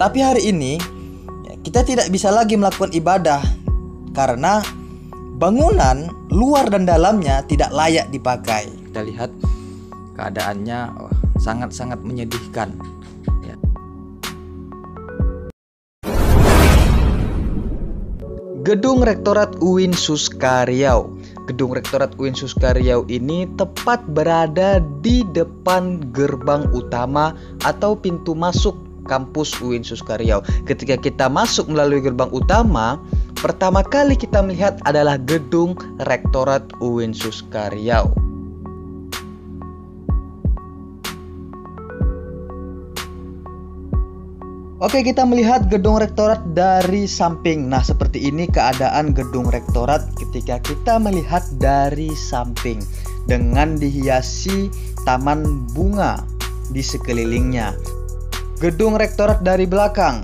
Tapi hari ini kita tidak bisa lagi melakukan ibadah karena bangunan luar dan dalamnya tidak layak dipakai. Kita lihat keadaannya sangat-sangat menyedihkan. Gedung Rektorat UIN Suska Riau. Gedung Rektorat UIN Suska Riau ini tepat berada di depan gerbang utama atau pintu masuk kampus UIN Suska Riau. Ketika kita masuk melalui gerbang utama, pertama kali kita melihat adalah gedung Rektorat UIN Suska Riau. Oke, kita melihat gedung rektorat dari samping. Nah, seperti ini keadaan gedung rektorat ketika kita melihat dari samping dengan dihiasi taman bunga di sekelilingnya. Gedung rektorat dari belakang,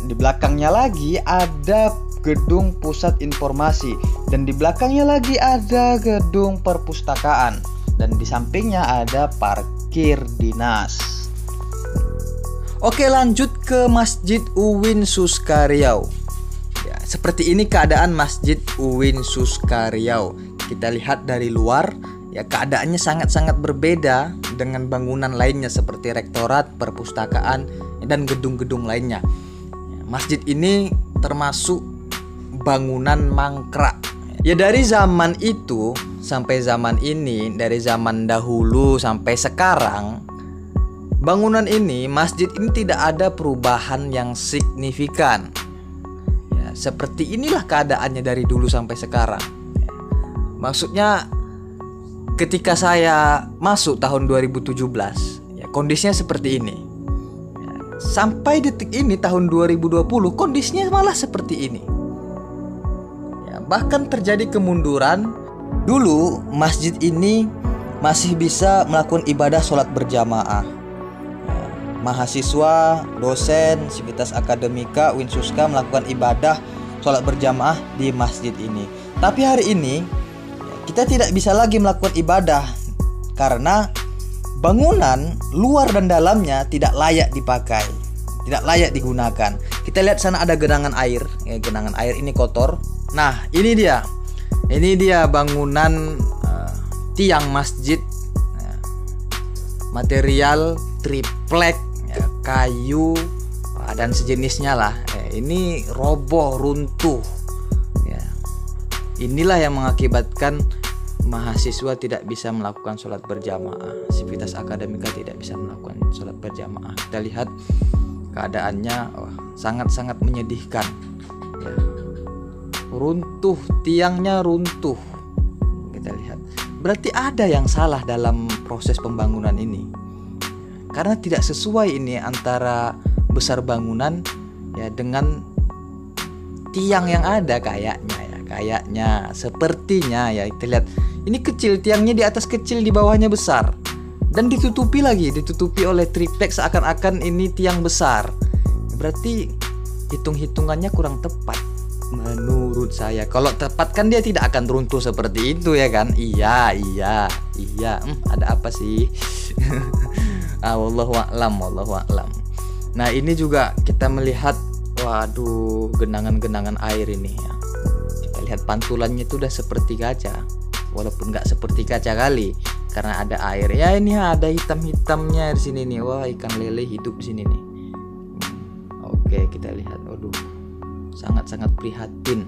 di belakangnya lagi ada gedung pusat informasi dan di belakangnya lagi ada gedung perpustakaan dan di sampingnya ada parkir dinas. Oke, lanjut ke Masjid UIN Suska Riau. Seperti ini keadaan Masjid UIN Suska Riau. Kita lihat dari luar, keadaannya sangat-sangat berbeda dengan bangunan lainnya seperti rektorat, perpustakaan, dan gedung-gedung lainnya. Masjid ini termasuk bangunan mangkrak. Dari zaman itu sampai zaman ini, dari zaman dahulu sampai sekarang, bangunan ini, masjid ini tidak ada perubahan yang signifikan. Seperti inilah keadaannya dari dulu sampai sekarang. Maksudnya ketika saya masuk tahun 2017, kondisinya seperti ini. Sampai detik ini tahun 2020, kondisinya malah seperti ini. Bahkan terjadi kemunduran. Dulu masjid ini masih bisa melakukan ibadah sholat berjamaah. Mahasiswa, dosen, sivitas akademika, UIN Suska melakukan ibadah sholat berjamaah di masjid ini. Tapi hari ini kita tidak bisa lagi melakukan ibadah karena bangunan luar dan dalamnya tidak layak dipakai, tidak layak digunakan. Kita lihat sana ada genangan air. Genangan air ini kotor. Nah, ini dia bangunan tiang masjid, material triplek, kayu dan sejenisnya lah. Ini roboh, runtuh. Inilah yang mengakibatkan mahasiswa tidak bisa melakukan sholat berjamaah, sivitas akademika tidak bisa melakukan sholat berjamaah. Kita lihat keadaannya sangat-sangat menyedihkan. Runtuh, tiangnya runtuh. Kita lihat, berarti ada yang salah dalam proses pembangunan ini. Karena tidak sesuai ini antara besar bangunan dengan tiang yang ada kayaknya sepertinya kita lihat ini kecil, tiangnya di atas kecil, di bawahnya besar dan ditutupi oleh triplek seakan-akan ini tiang besar. Berarti hitung-hitungannya kurang tepat menurut saya. Kalau tepat kan dia tidak akan runtuh seperti itu kan. Iya. Ada apa sih? Wallahu a'lam. Nah, ini juga kita melihat, waduh, genangan-genangan air ini Kita lihat pantulannya itu udah seperti kaca, walaupun nggak seperti kaca kali karena ada air. Ini ada hitam-hitamnya di sini nih. Wah, ikan lele hidup di sini nih. Oke, kita lihat. Waduh, sangat-sangat prihatin.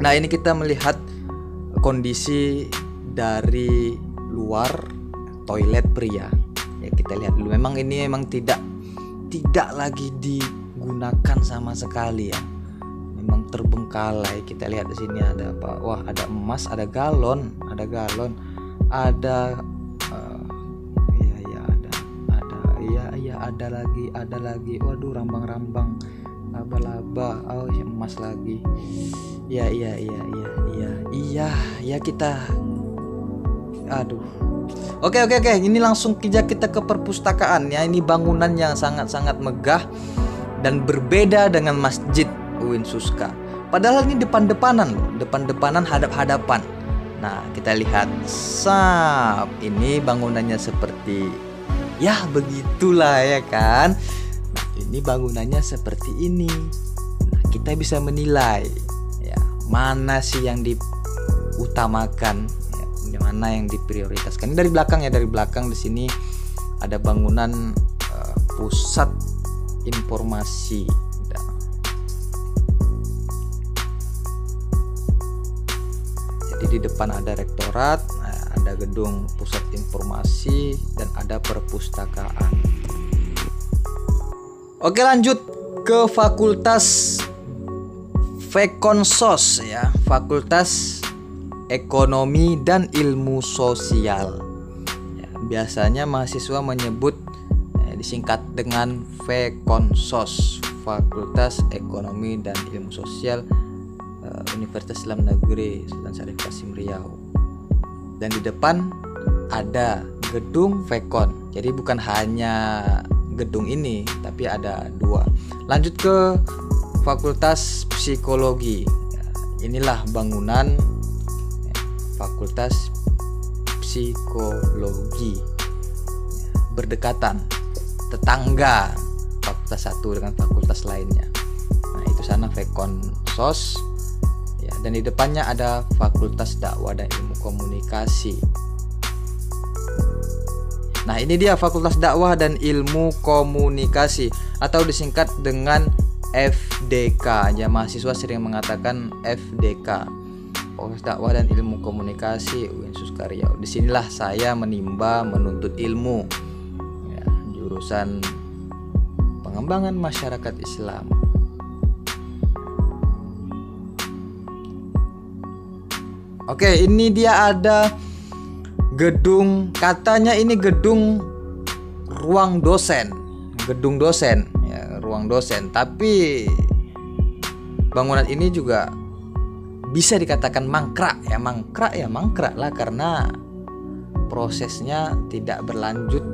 Nah, ini kita melihat kondisi dari luar toilet pria. Kita lihat dulu. Memang ini tidak lagi digunakan sama sekali Memang terbengkalai. Kita lihat di sini ada apa? Wah, ada emas, ada galon, ada ada lagi. Waduh, rambang-rambang, laba-laba. Oh, emas lagi. Iya, kita. Aduh. Oke. Ini langsung kita ke perpustakaan Ini bangunan yang sangat-sangat megah dan berbeda dengan Masjid UIN Suska. Padahal ini depan-depanan loh, depan-depanan, hadap-hadapan. Nah, kita lihat. Ini bangunannya seperti begitulah kan. ini bangunannya seperti ini. Nah, kita bisa menilai ya, mana sih yang diutamakan, ya, mana yang diprioritaskan. Ini dari belakang ya, dari belakang di sini ada bangunan pusat informasi. Jadi di depan ada rektorat, ada gedung pusat informasi, dan ada perpustakaan. Oke, lanjut ke Fakultas Fekonsos ya, Fakultas Ekonomi dan Ilmu Sosial. Ya, biasanya mahasiswa menyebut disingkat dengan Fekonsos, Fakultas Ekonomi dan Ilmu Sosial Universitas Islam Negeri Sultan Syarif Qasim Riau. Dan di depan ada gedung Fekon. Jadi bukan hanya gedung ini, tapi ada dua. Lanjut ke Fakultas Psikologi. Ya, inilah bangunan Fakultas Psikologi. Berdekatan, tetangga fakultas satu dengan fakultas lainnya. Nah, itu sana Fekonsos. Ya, dan di depannya ada Fakultas Dakwah dan Ilmu Komunikasi. Nah, ini dia Fakultas Dakwah dan Ilmu Komunikasi atau disingkat dengan FDK. Ya, mahasiswa sering mengatakan FDK. Fakultas Dakwah dan Ilmu Komunikasi UIN Suskaryau. Disinilah saya menimba menuntut ilmu. Ya, jurusan Pengembangan Masyarakat Islam. Oke, ini dia ada gedung, katanya ini gedung ruang dosen, gedung dosen, ya, ruang dosen. Tapi bangunan ini juga bisa dikatakan mangkrak lah, karena prosesnya tidak berlanjut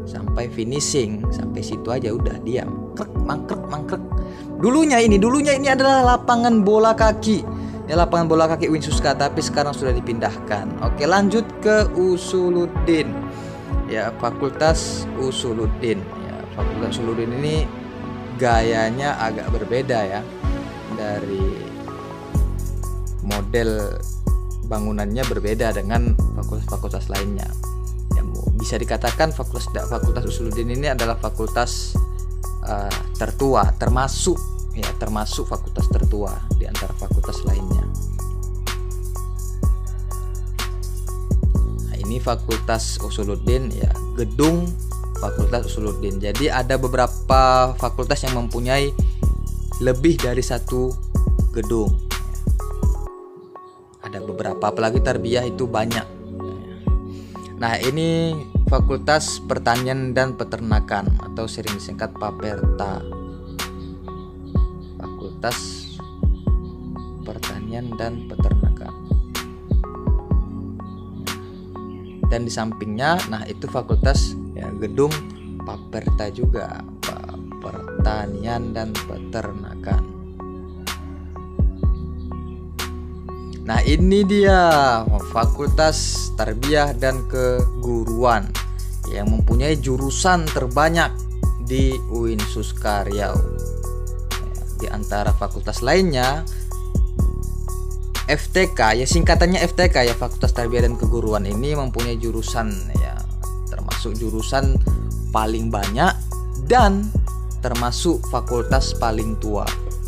sampai finishing, sampai situ aja udah diam, mangkrek. Dulunya ini adalah lapangan bola kaki. Ya, lapangan bola kaki UIN Suska, tapi sekarang sudah dipindahkan. Oke, lanjut ke Usuluddin. Ya, Fakultas Usuluddin. Ya, Fakultas Usuluddin ini gayanya agak berbeda ya dari model bangunannya, berbeda dengan fakultas-fakultas lainnya. Ya, bisa dikatakan Fakultas Usuluddin ini adalah fakultas tertua, termasuk fakultas tertua di antara fakultas lainnya. Nah, ini Fakultas Usuluddin ya, gedung Fakultas Usuluddin. Jadi ada beberapa fakultas yang mempunyai lebih dari satu gedung. Ada beberapa, apalagi tarbiyah itu banyak. Nah, ini Fakultas Pertanian dan Peternakan atau sering disingkat Paperta. Fakultas Pertanian dan Peternakan. Dan di sampingnya, nah itu fakultas ya, gedung Paperta juga, Pertanian dan Peternakan. Nah, ini dia Fakultas Tarbiyah dan Keguruan yang mempunyai jurusan terbanyak di UIN Suskaryau. Di antara fakultas lainnya, FTK ya, singkatannya FTK ya, Fakultas Tarbiyah dan Keguruan ini mempunyai jurusan ya, termasuk jurusan paling banyak dan termasuk fakultas paling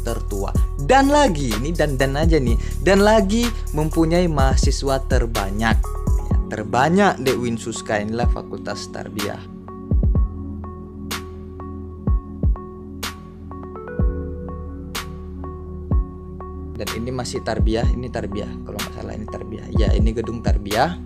tertua. Dan lagi ini dan lagi mempunyai mahasiswa terbanyak ya, terbanyak di UIN Suska. Inilah Fakultas Tarbiyah. Dan ini masih tarbiyah, ini tarbiyah kalau nggak salah, ini tarbiyah ya, ini gedung tarbiyah.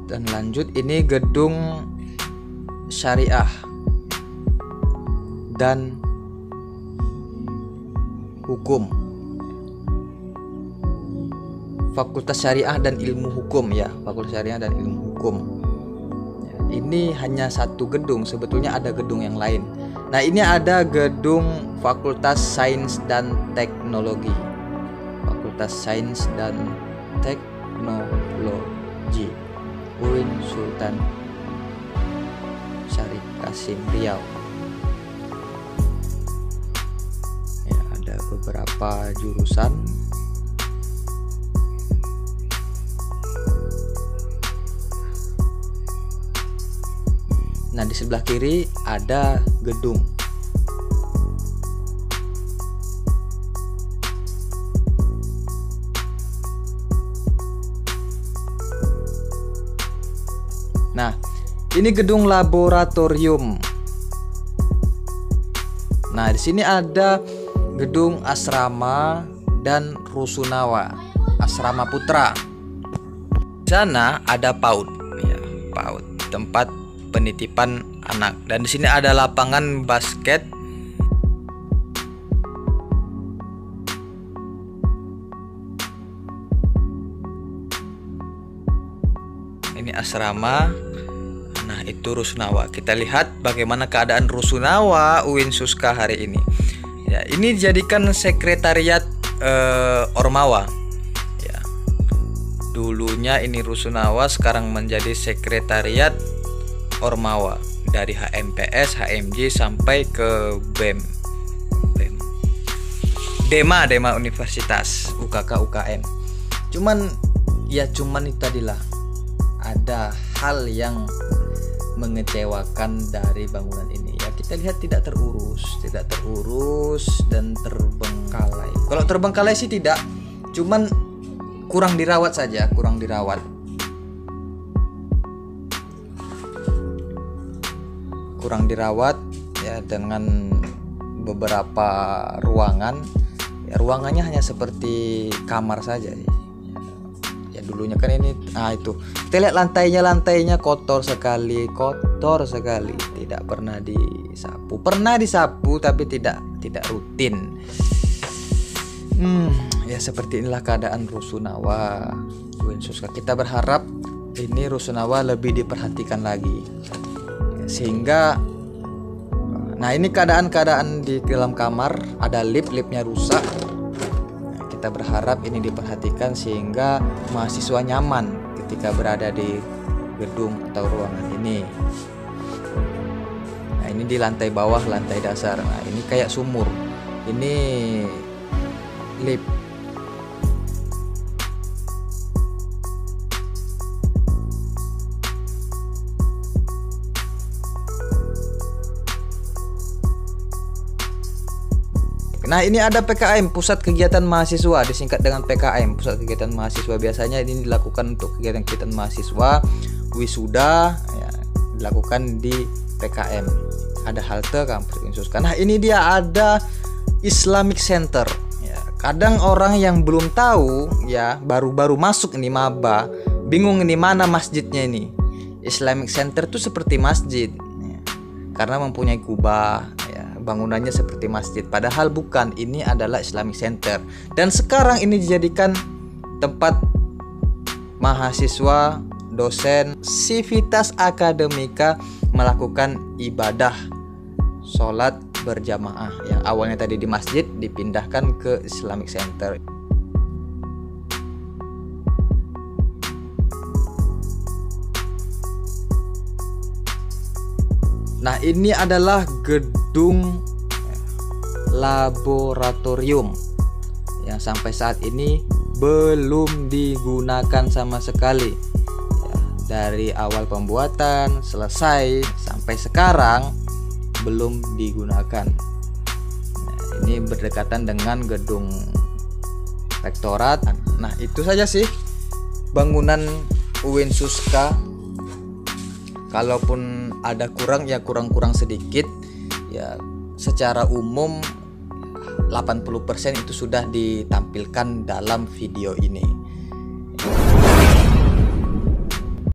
Dan lanjut, ini gedung syariah dan hukum, Fakultas Syariah dan Ilmu Hukum ya, Fakultas Syariah dan Ilmu Hukum. Ya, ini hanya satu gedung, sebetulnya ada gedung yang lain. Nah, ini ada gedung Fakultas Sains dan Teknologi, Fakultas Sains dan Teknologi UIN Sultan Syarif Kasim Riau. Ya, ada beberapa jurusan. Nah, di sebelah kiri ada gedung. Nah, ini gedung laboratorium. Nah, di sini ada gedung asrama dan rusunawa, asrama putra. Di sana ada PAUD, ya, PAUD, tempat penitipan anak. Dan di sini ada lapangan basket. Ini asrama. Nah, itu rusunawa. Kita lihat bagaimana keadaan rusunawa UIN Suska hari ini. Ya, ini dijadikan sekretariat Ormawa. Ya. Dulunya ini rusunawa, sekarang menjadi sekretariat Ormawa, dari HMPS, HMJ sampai ke BEM. Dema Universitas, UKK, UKM. Cuman itu tadilah, ada hal yang mengecewakan dari bangunan ini. Ya, kita lihat tidak terurus dan terbengkalai. Kalau terbengkalai sih tidak, cuman kurang dirawat saja, kurang dirawat ya, dengan beberapa ruangan. Ya, ruangannya hanya seperti kamar saja sih. Ya, dulunya kan ini, itu kita lihat lantainya kotor sekali, tidak pernah disapu, tapi tidak rutin. Ya, seperti inilah keadaan rusunawa UIN Suska. Kita berharap ini rusunawa lebih diperhatikan lagi, sehingga ini keadaan di dalam kamar, ada liftnya rusak. Kita berharap ini diperhatikan sehingga mahasiswa nyaman ketika berada di gedung atau ruangan ini. Nah, ini di lantai bawah, lantai dasar. Nah, ini kayak sumur. Ini lift. Nah, ini ada PKM, Pusat Kegiatan Mahasiswa, disingkat dengan PKM, Pusat Kegiatan Mahasiswa. Biasanya ini dilakukan untuk kegiatan-kegiatan mahasiswa, wisuda, ya, dilakukan di PKM. Ada halte kampus UIN Suska. Nah, ini dia ada Islamic Center. Ya, kadang orang yang belum tahu, ya, baru masuk ini maba, bingung ini mana masjidnya ini. Islamic Center itu seperti masjid, ya, karena mempunyai kubah. Bangunannya seperti masjid, padahal bukan. Ini adalah Islamic Center, dan sekarang ini dijadikan tempat mahasiswa, dosen, sivitas akademika melakukan ibadah sholat berjamaah. Yang awalnya tadi di masjid dipindahkan ke Islamic Center. Nah, ini adalah gedung laboratorium yang sampai saat ini belum digunakan sama sekali. Ya, dari awal pembuatan selesai sampai sekarang belum digunakan. Nah, ini berdekatan dengan gedung rektorat. Nah, itu saja sih bangunan UIN Suska. Kalaupun ada kurang, ya kurang sedikit. Ya, secara umum 80% itu sudah ditampilkan dalam video ini.